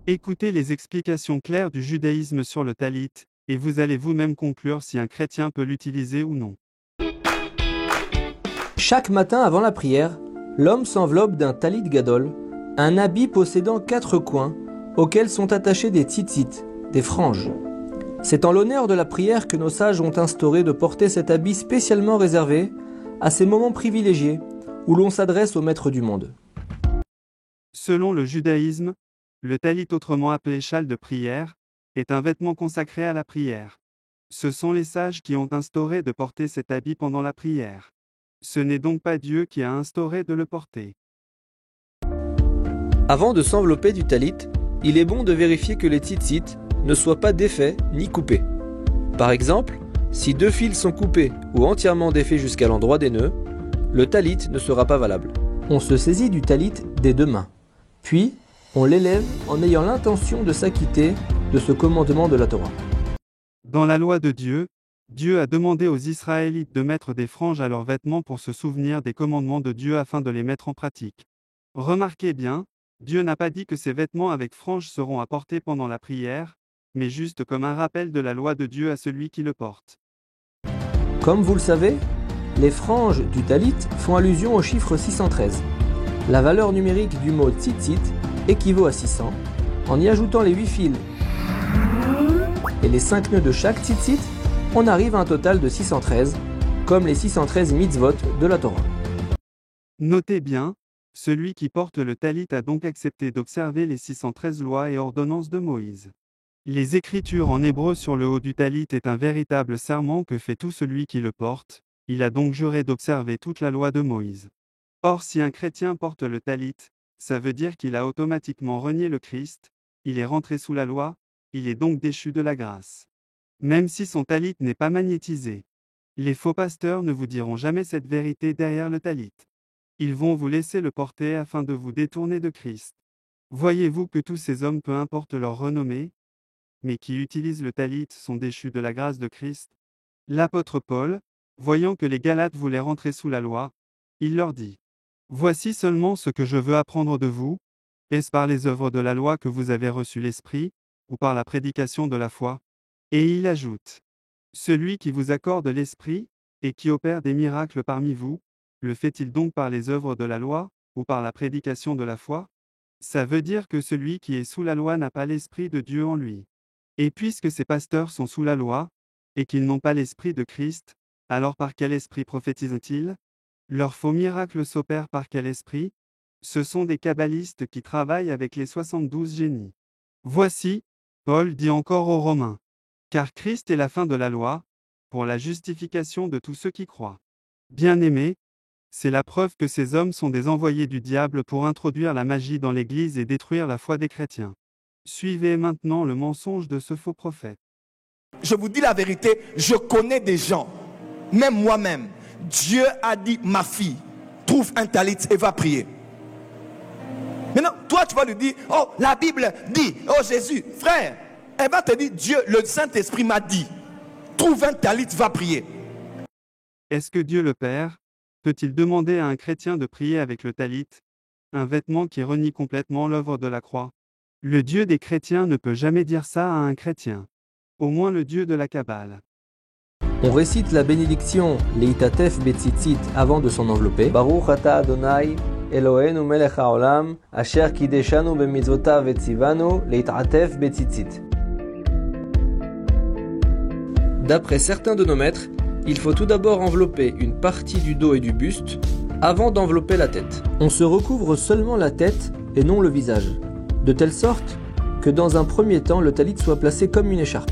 Écoutez les explications claires du judaïsme sur le talit, et vous allez vous-même conclure si un chrétien peut l'utiliser ou non. Chaque matin avant la prière, l'homme s'enveloppe d'un talit gadol, un habit possédant 4 coins, auxquels sont attachés des tzitzit, des franges. C'est en l'honneur de la prière que nos sages ont instauré de porter cet habit spécialement réservé à ces moments privilégiés où l'on s'adresse au maître du monde. Selon le judaïsme, le talit, autrement appelé châle de prière, est un vêtement consacré à la prière. Ce sont les sages qui ont instauré de porter cet habit pendant la prière. Ce n'est donc pas Dieu qui a instauré de le porter. Avant de s'envelopper du talit, il est bon de vérifier que les tzitzit ne soient pas défaits ni coupés. Par exemple, si 2 fils sont coupés ou entièrement défaits jusqu'à l'endroit des nœuds, le talit ne sera pas valable. On se saisit du talit des 2 mains, puis on l'élève en ayant l'intention de s'acquitter de ce commandement de la Torah. Dans la loi de Dieu, Dieu a demandé aux Israélites de mettre des franges à leurs vêtements pour se souvenir des commandements de Dieu afin de les mettre en pratique. Remarquez bien, Dieu n'a pas dit que ces vêtements avec franges seront à porter pendant la prière, mais juste comme un rappel de la loi de Dieu à celui qui le porte. Comme vous le savez, les franges du talit font allusion au chiffre 613. La valeur numérique du mot tzitzit équivaut à 600. En y ajoutant les 8 fils et les 5 nœuds de chaque tzitzit, on arrive à un total de 613, comme les 613 mitzvot de la Torah. Notez bien, celui qui porte le talit a donc accepté d'observer les 613 lois et ordonnances de Moïse. Les écritures en hébreu sur le haut du talit est un véritable serment que fait tout celui qui le porte. Il a donc juré d'observer toute la loi de Moïse. Or, si un chrétien porte le talit, ça veut dire qu'il a automatiquement renié le Christ, il est rentré sous la loi, il est donc déchu de la grâce. Même si son talit n'est pas magnétisé. Les faux pasteurs ne vous diront jamais cette vérité derrière le talit. Ils vont vous laisser le porter afin de vous détourner de Christ. Voyez-vous que tous ces hommes, peu importe leur renommée, mais qui utilisent le talit sont déchus de la grâce de Christ? L'apôtre Paul, voyant que les Galates voulaient rentrer sous la loi, il leur dit: « Voici seulement ce que je veux apprendre de vous. Est-ce par les œuvres de la loi que vous avez reçu l'Esprit, ou par la prédication de la foi ?» Et il ajoute: « Celui qui vous accorde l'Esprit, et qui opère des miracles parmi vous, le fait-il donc par les œuvres de la loi, ou par la prédication de la foi ?» Ça veut dire que celui qui est sous la loi n'a pas l'Esprit de Dieu en lui. Et puisque ces pasteurs sont sous la loi, et qu'ils n'ont pas l'Esprit de Christ, alors par quel esprit prophétisent-ils? Leurs faux miracles s'opèrent par quel esprit? Ce sont des kabbalistes qui travaillent avec les 72 génies. Voici, Paul dit encore aux Romains: « Car Christ est la fin de la loi, pour la justification de tous ceux qui croient. » Bien-aimés, c'est la preuve que ces hommes sont des envoyés du diable pour introduire la magie dans l'Église et détruire la foi des chrétiens. Suivez maintenant le mensonge de ce faux prophète. Je vous dis la vérité, je connais des gens, même moi-même. Dieu a dit: ma fille, trouve un talit et va prier. Maintenant, toi tu vas lui dire: oh, la Bible dit, oh Jésus, frère, elle va te dire: Dieu, le Saint-Esprit m'a dit, trouve un talit, va prier. Est-ce que Dieu le Père peut-il demander à un chrétien de prier avec le talit, un vêtement qui renie complètement l'œuvre de la croix? Le Dieu des chrétiens ne peut jamais dire ça à un chrétien. Au moins le Dieu de la Kabbale. On récite la bénédiction Leitatef Betzitzit avant de s'en envelopper. Baruch ata Adonai Eloheinu melech haolam asher kideshanu bemitzvotav vetzivanu leitatef betzitzit. D'après certains de nos maîtres, il faut tout d'abord envelopper une partie du dos et du buste avant d'envelopper la tête. On se recouvre seulement la tête et non le visage, de telle sorte que dans un premier temps le talit soit placé comme une écharpe.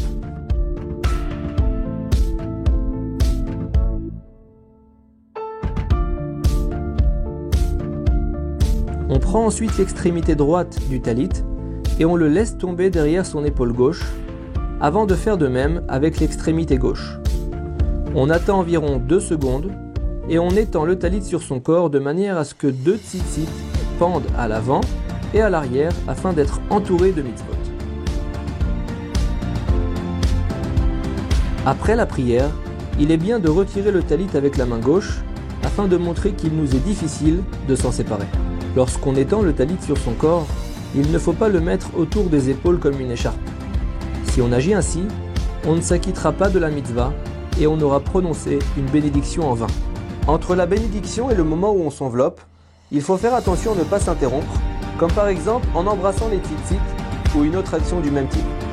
On prend ensuite l'extrémité droite du talit et on le laisse tomber derrière son épaule gauche, avant de faire de même avec l'extrémité gauche. On attend environ 2 secondes et on étend le talit sur son corps de manière à ce que 2 tzitzit pendent à l'avant et à l'arrière afin d'être entouré de mitzvot. Après la prière, il est bien de retirer le talit avec la main gauche afin de montrer qu'il nous est difficile de s'en séparer. Lorsqu'on étend le talit sur son corps, il ne faut pas le mettre autour des épaules comme une écharpe. Si on agit ainsi, on ne s'acquittera pas de la mitzvah et on aura prononcé une bénédiction en vain. Entre la bénédiction et le moment où on s'enveloppe, il faut faire attention à ne pas s'interrompre, comme par exemple en embrassant les tzitzit ou une autre action du même type.